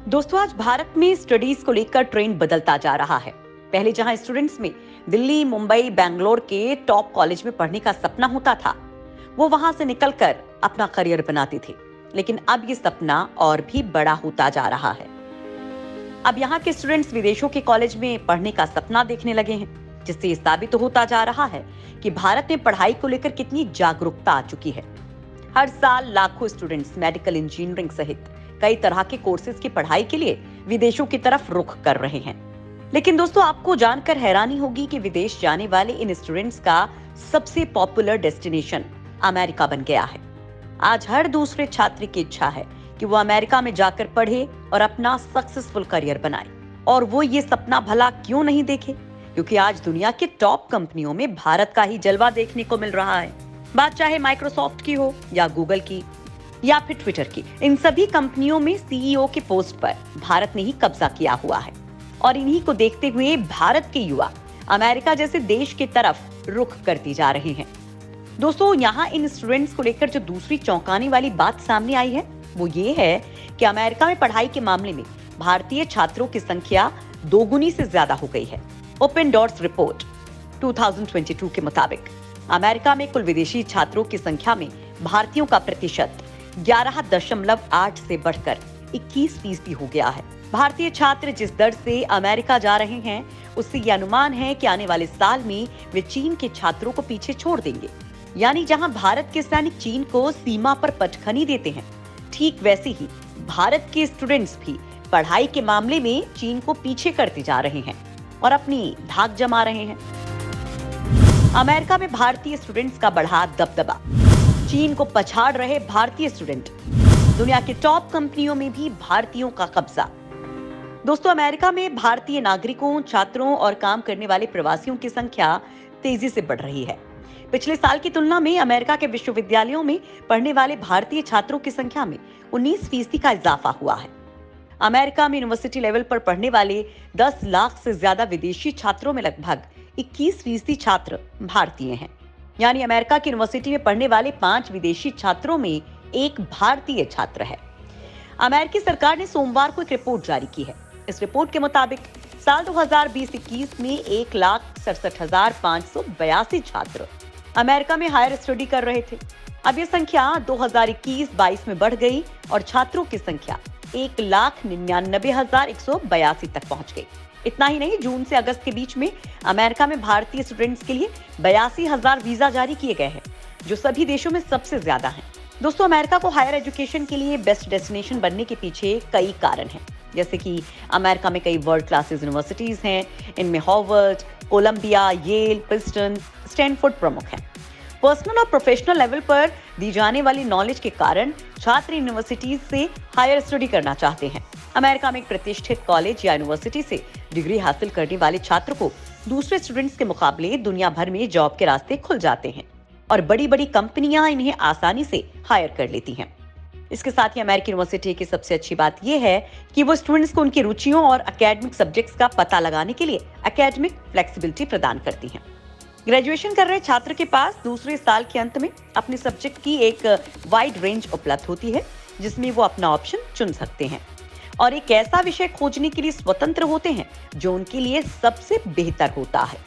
दोस्तों, आज भारत में स्टडीज को लेकर ट्रेंड बदलता जा रहा है। पहले जहां स्टूडेंट्स में दिल्ली, मुंबई, बैंगलोर के टॉप कॉलेज में पढ़ने का सपना होता था, वो वहां से निकलकर अपना करियर बनाते थे। लेकिन अब ये सपना और भी बड़ा होता जा रहा है। अब यहाँ के स्टूडेंट्स विदेशों के कॉलेज में पढ़ने का सपना देखने लगे हैं, जिससे ये साबित होता जा रहा है कि भारत में पढ़ाई को लेकर कितनी जागरूकता आ चुकी है। हर साल लाखों स्टूडेंट्स मेडिकल इंजीनियरिंग सहित कई तरह के कोर्सेज की पढ़ाई के लिए विदेशों की तरफ रुख कर रहे हैं। लेकिन दोस्तों, आपको जानकर हैरानी होगी कि विदेश जाने वाले इन स्टूडेंट्स का सबसे पॉपुलर डेस्टिनेशन अमेरिका बन गया है। आज हर दूसरे छात्र की इच्छा है कि वो अमेरिका में जाकर पढ़े और अपना सक्सेसफुल करियर बनाए। और वो ये सपना भला क्यों नहीं देखे, क्योंकि आज दुनिया के टॉप कंपनियों में भारत का ही जलवा देखने को मिल रहा है। बात चाहे माइक्रोसॉफ्ट की हो या गूगल की या फिर ट्विटर की, इन सभी कंपनियों में सीईओ के पोस्ट पर भारत ने ही कब्जा किया हुआ है। और इन्हीं को देखते हुए भारत के युवा अमेरिका जैसे देश की तरफ रुख करते जा रहे हैं। दोस्तों, यहाँ इन स्टूडेंट्स को लेकर जो दूसरी चौंकाने वाली बात सामने आई है, वो ये है कि अमेरिका में पढ़ाई के मामले में भारतीय छात्रों की संख्या दोगुनी से ज्यादा हो गई है। ओपन डोर्स रिपोर्ट 2022 के मुताबिक अमेरिका में कुल विदेशी छात्रों की संख्या में भारतीयों का प्रतिशत 11.8 से बढ़कर 21% हो गया है। भारतीय छात्र जिस दर से अमेरिका जा रहे हैं, उससे ये अनुमान है कि आने वाले साल में वे चीन के छात्रों को पीछे छोड़ देंगे। यानी जहां भारत के सैनिक चीन को सीमा पर पटखनी देते हैं, ठीक वैसे ही भारत के स्टूडेंट्स भी पढ़ाई के मामले में चीन को पीछे करते जा रहे हैं और अपनी धाक जमा रहे हैं। अमेरिका में भारतीय स्टूडेंट्स का बढ़ा दबदबा, चीन को पछाड़ रहे भारतीय स्टूडेंट, दुनिया के टॉप कंपनियों में भी भारतीयों का कब्जा। दोस्तों, अमेरिका में भारतीय नागरिकों, छात्रों और काम करने वाले प्रवासियों की संख्या तेजी से बढ़ रही है। पिछले साल की तुलना में अमेरिका के विश्वविद्यालयों में पढ़ने वाले भारतीय छात्रों की संख्या में 19% का इजाफा हुआ है। अमेरिका में यूनिवर्सिटी लेवल पर पढ़ने वाले 10 लाख से ज्यादा विदेशी छात्रों में लगभग 21% छात्र भारतीय हैं। यानी अमेरिका की यूनिवर्सिटी में पढ़ने वाले 5 विदेशी छात्रों में एक भारतीय छात्र है। अमेरिकी सरकार ने सोमवार को एक रिपोर्ट जारी की है। इस रिपोर्ट के मुताबिक साल 2020-21 में 1,67,582 छात्र अमेरिका में हायर स्टडी कर रहे थे। अब यह संख्या 2021-22 में बढ़ गई और छात्रों की संख्या 1,99,182 तक पहुंच गई। इतना ही नहीं, जून से अगस्त के बीच में अमेरिका में भारतीय स्टूडेंट्स के लिए 82,000 वीजा जारी किए गए हैं, जो सभी देशों में सबसे ज्यादा हैं। दोस्तों, अमेरिका को हायर एजुकेशन के लिए बेस्ट डेस्टिनेशन बनने के पीछे कई कारण हैं। जैसे कि अमेरिका में कई वर्ल्ड क्लासेस यूनिवर्सिटीज हैं। इनमें Harvard, Columbia, Yale, Princeton, Stanford प्रमुख हैं। पर्सनल और प्रोफेशनल लेवल पर दी जाने वाली नॉलेज के कारण छात्र यूनिवर्सिटीज से हायर स्टडी करना चाहते हैं। अमेरिका में एक प्रतिष्ठित कॉलेज या यूनिवर्सिटी से डिग्री हासिल करने वाले छात्र को दूसरे स्टूडेंट्स के मुकाबले दुनिया भर में जॉब के रास्ते खुल जाते हैं और बड़ी बड़ी कंपनियां इन्हें आसानी से हायर कर लेती हैं। इसके साथ ही अमेरिकी यूनिवर्सिटी की सबसे अच्छी बात यह है कि वो स्टूडेंट्स को उनकी रुचियों और एकेडमिक सब्जेक्ट्स का पता लगाने के लिए एकेडमिक फ्लेक्सिबिलिटी प्रदान करती हैं। ग्रेजुएशन कर रहे छात्र के पास दूसरे साल के अंत में अपने सब्जेक्ट की एक वाइड रेंज उपलब्ध होती है, जिसमें वो अपना ऑप्शन चुन सकते हैं और एक ऐसा विषय खोजने के लिए स्वतंत्र होते हैं जो उनके लिए सबसे बेहतर होता है।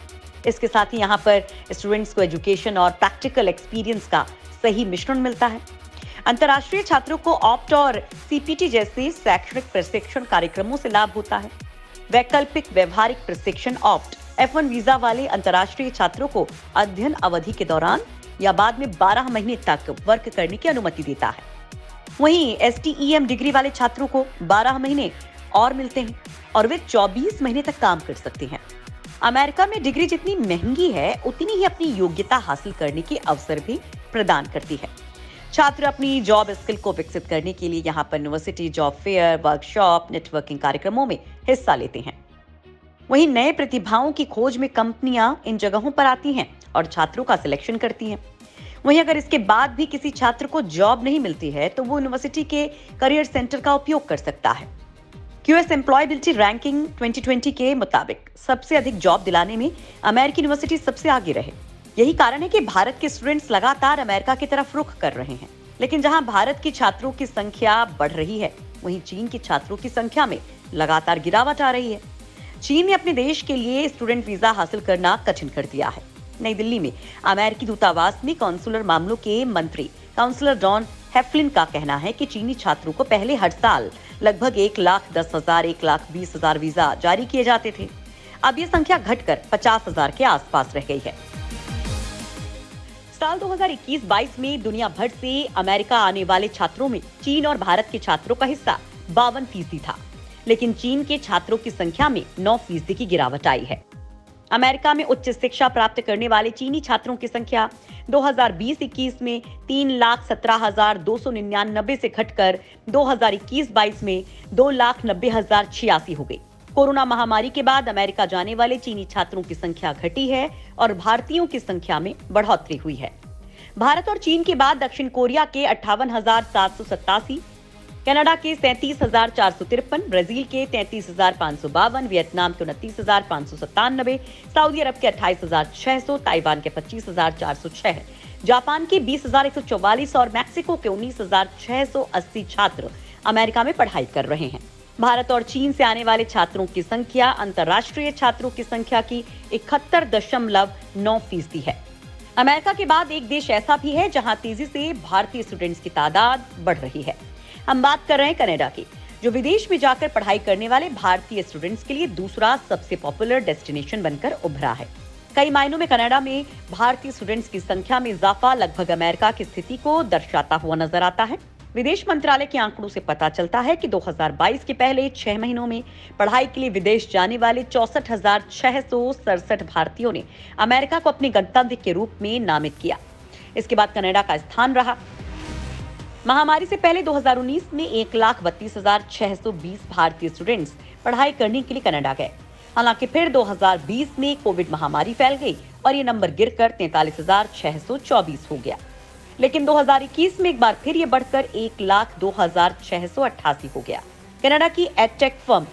इसके साथ ही यहाँ पर स्टूडेंट्स को एजुकेशन और प्रैक्टिकल एक्सपीरियंस का सही मिश्रण मिलता है। अंतर्राष्ट्रीय छात्रों को ऑप्ट और सीपीटी जैसे शैक्षणिक प्रशिक्षण कार्यक्रमों से लाभ होता है। वैकल्पिक व्यवहारिक प्रशिक्षण ऑप्ट F1 वीजा वाले अंतर्राष्ट्रीय छात्रों को अध्ययन अवधि के दौरान या बाद में 12 महीने तक वर्क करने की अनुमति देता है। वहीं STEM डिग्री वाले छात्रों को 12 महीने और मिलते हैं और वे 24 महीने तक काम कर सकते हैं। अमेरिका में डिग्री जितनी महंगी है, उतनी ही अपनी योग्यता हासिल करने के अवसर भी प्रदान करती है। छात्र अपनी जॉब स्किल को विकसित करने के लिए यहाँ पर university job fair, workshop, networking कार्यक्रमों में हिस्सा लेते हैं। वहीं नए प्रतिभाओं की खोज में कंपनियां इन जगहों पर आती हैं और छात्रों का सिलेक्शन करती हैं। वहीं अगर इसके बाद भी किसी छात्र को जॉब नहीं मिलती है, तो वो यूनिवर्सिटी के करियर सेंटर का उपयोग कर सकता है। QS एम्प्लॉयबिलिटी रैंकिंग 2020 के मुताबिक सबसे अधिक जॉब दिलाने में अमेरिकी यूनिवर्सिटी सबसे आगे रहे। यही कारण है कि भारत के स्टूडेंट्स लगातार अमेरिका की तरफ रुख कर रहे हैं। लेकिन जहां भारत के छात्रों की संख्या बढ़ रही है, वहीं चीन के छात्रों की संख्या में लगातार गिरावट आ रही है। चीन ने अपने देश के लिए स्टूडेंट वीजा हासिल करना कठिन कर दिया है। नई दिल्ली में अमेरिकी दूतावास में कॉन्सुलर मामलों के मंत्री काउंसलर डॉन हेफलिन का कहना है कि चीनी छात्रों को पहले हर साल लगभग 1,10,000 1,20,000 वीजा जारी किए जाते थे। अब ये संख्या घटकर 50,000 के आसपास रह गई है। साल 2021-22 में दुनिया भर से अमेरिका आने वाले छात्रों में चीन और भारत के छात्रों का हिस्सा 52% था, लेकिन चीन के छात्रों की संख्या में 9% की गिरावट आई है। अमेरिका में उच्च शिक्षा प्राप्त करने वाले चीनी छात्रों की संख्या 2020-21 में 3,17,299 से घटकर 2021-22 में 2,90,086 हो गई। कोरोना महामारी के बाद अमेरिका जाने वाले चीनी छात्रों की संख्या घटी है और भारतीयों की संख्या में बढ़ोतरी हुई है। भारत और चीन के बाद दक्षिण कोरिया के 58,787, कनाडा के 37,453, ब्राजील के 33,552, वियतनाम के 29,597, सऊदी अरब के 28,600, ताइवान के 25,406, जापान के 20,144 और मैक्सिको के 19,680 छात्र अमेरिका में पढ़ाई कर रहे हैं। भारत और चीन से आने वाले छात्रों की संख्या अंतर्राष्ट्रीय छात्रों की संख्या की 71.9% है। अमेरिका के बाद एक देश ऐसा भी है जहां तेजी से भारतीय स्टूडेंट्स की तादाद बढ़ रही है। हम बात कर रहे हैं कनाडा की, जो विदेश में जाकर पढ़ाई करने वाले भारतीय स्टूडेंट्स के लिए दूसरा सबसे पॉपुलर डेस्टिनेशन बनकर उभरा है। कई मायनों में कनाडा में भारतीय स्टूडेंट्स की संख्या में इजाफा लगभग अमेरिका की स्थिति को दर्शाता हुआ नजर आता है। विदेश मंत्रालय के आंकड़ों से पता चलता है कि 2022 के पहले 6 महीनों में पढ़ाई के लिए विदेश जाने वाले 64,667 भारतीयों ने अमेरिका को अपने गंतव्य के रूप में नामित किया। इसके बाद कनाडा का स्थान रहा। महामारी से पहले 2019 में 1,32,620 भारतीय स्टूडेंट्स पढ़ाई करने के लिए कनाडा गए। हालांकि फिर 2020 में कोविड महामारी फैल गई और ये नंबर गिरकर 43,624 हो गया। लेकिन 2021 में एक बार फिर ये बढ़कर 1,02,688 हो गया। कनाडा की एडटेक फर्म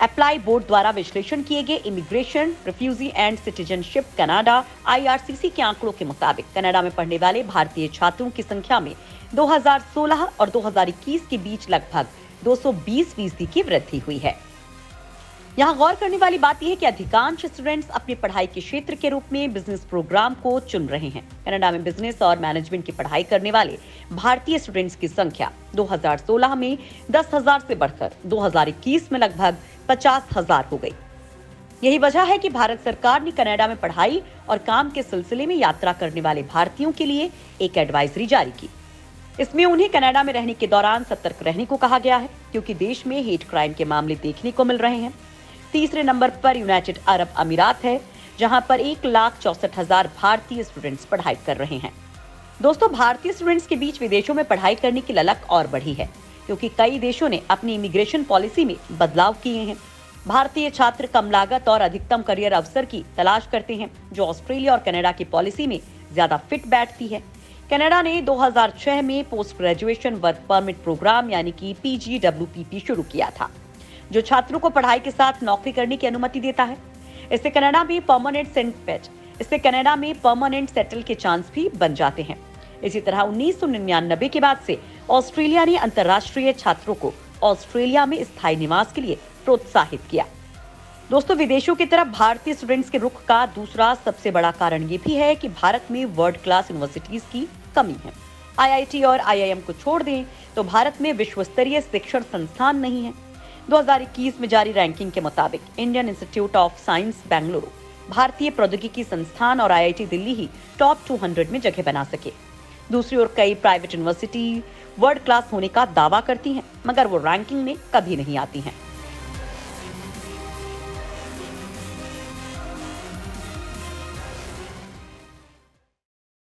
अप्लाई बोर्ड द्वारा विश्लेषण किए गए immigration, refugee and citizenship Canada IRCC के आंकड़ों के मुताबिक कनाडा में पढ़ने वाले भारतीय छात्रों की संख्या में 2016 और 2021 के बीच लगभग 220% की वृद्धि हुई है। यहाँ गौर करने वाली बात यह है कि अधिकांश स्टूडेंट्स अपनी पढ़ाई के क्षेत्र के रूप में बिजनेस प्रोग्राम को चुन रहे हैं। कनाडा में बिजनेस और मैनेजमेंट की पढ़ाई करने वाले भारतीय स्टूडेंट्स की संख्या 2016 में 10,000 से बढ़कर 2021 में लगभग 50,000 हो गई। यही वजह है कि भारत सरकार ने कनाडा में पढ़ाई और काम के सिलसिले में यात्रा करने वाले भारतीयों के लिए एक एडवाइजरी जारी की। इसमें उन्हें कनाडा में रहने के दौरान सतर्क रहने को कहा गया है, क्योंकि देश में हेट क्राइम के मामले देखने को मिल रहे हैं। तीसरे नंबर पर यूनाइटेड अरब अमीरात है, जहां पर 1,64,000 भारतीय स्टूडेंट्स पढ़ाई कर रहे हैं। दोस्तों, भारतीय स्टूडेंट्स के बीच विदेशों में पढ़ाई करने की ललक और बढ़ी है, क्योंकि कई देशों ने अपनी इमिग्रेशन पॉलिसी में बदलाव किए हैं। भारतीय छात्र कम लागत और अधिकतम करियर अवसर की तलाश करते हैं, जो ऑस्ट्रेलिया और कनाडा की पॉलिसी में ज्यादा फिट बैठती है। कनाडा ने 2006 में post graduation work permit program यानी कि PGWPP शुरू किया था, जो छात्रों को पढ़ाई के साथ नौकरी करने की अनुमति देता है। इससे कनाडा में परमानेंट सेटल के चांस भी बन जाते हैं। इसी तरह 1999 के बाद से ऑस्ट्रेलिया ने अंतर्राष्ट्रीय छात्रों को ऑस्ट्रेलिया में स्थायी निवास के लिए प्रोत्साहित किया। दोस्तों, विदेशों की तरफ भारतीय स्टूडेंट्स के रुख का दूसरा सबसे बड़ा कारण ये भी है कि भारत में वर्ल्ड क्लास यूनिवर्सिटीज की कमी है। IIT और IIM को छोड़ दें तो भारत में विश्व स्तरीय शिक्षण संस्थान नहीं है। 2021 में जारी रैंकिंग के मुताबिक Indian institute of science Bengaluru, भारतीय प्रौद्योगिकी संस्थान और IIT दिल्ली ही टॉप 200 में जगह बना सके। दूसरी ओर कई प्राइवेट यूनिवर्सिटी वर्ल्ड क्लास होने का दावा करती हैं, मगर वो रैंकिंग में कभी नहीं आती हैं।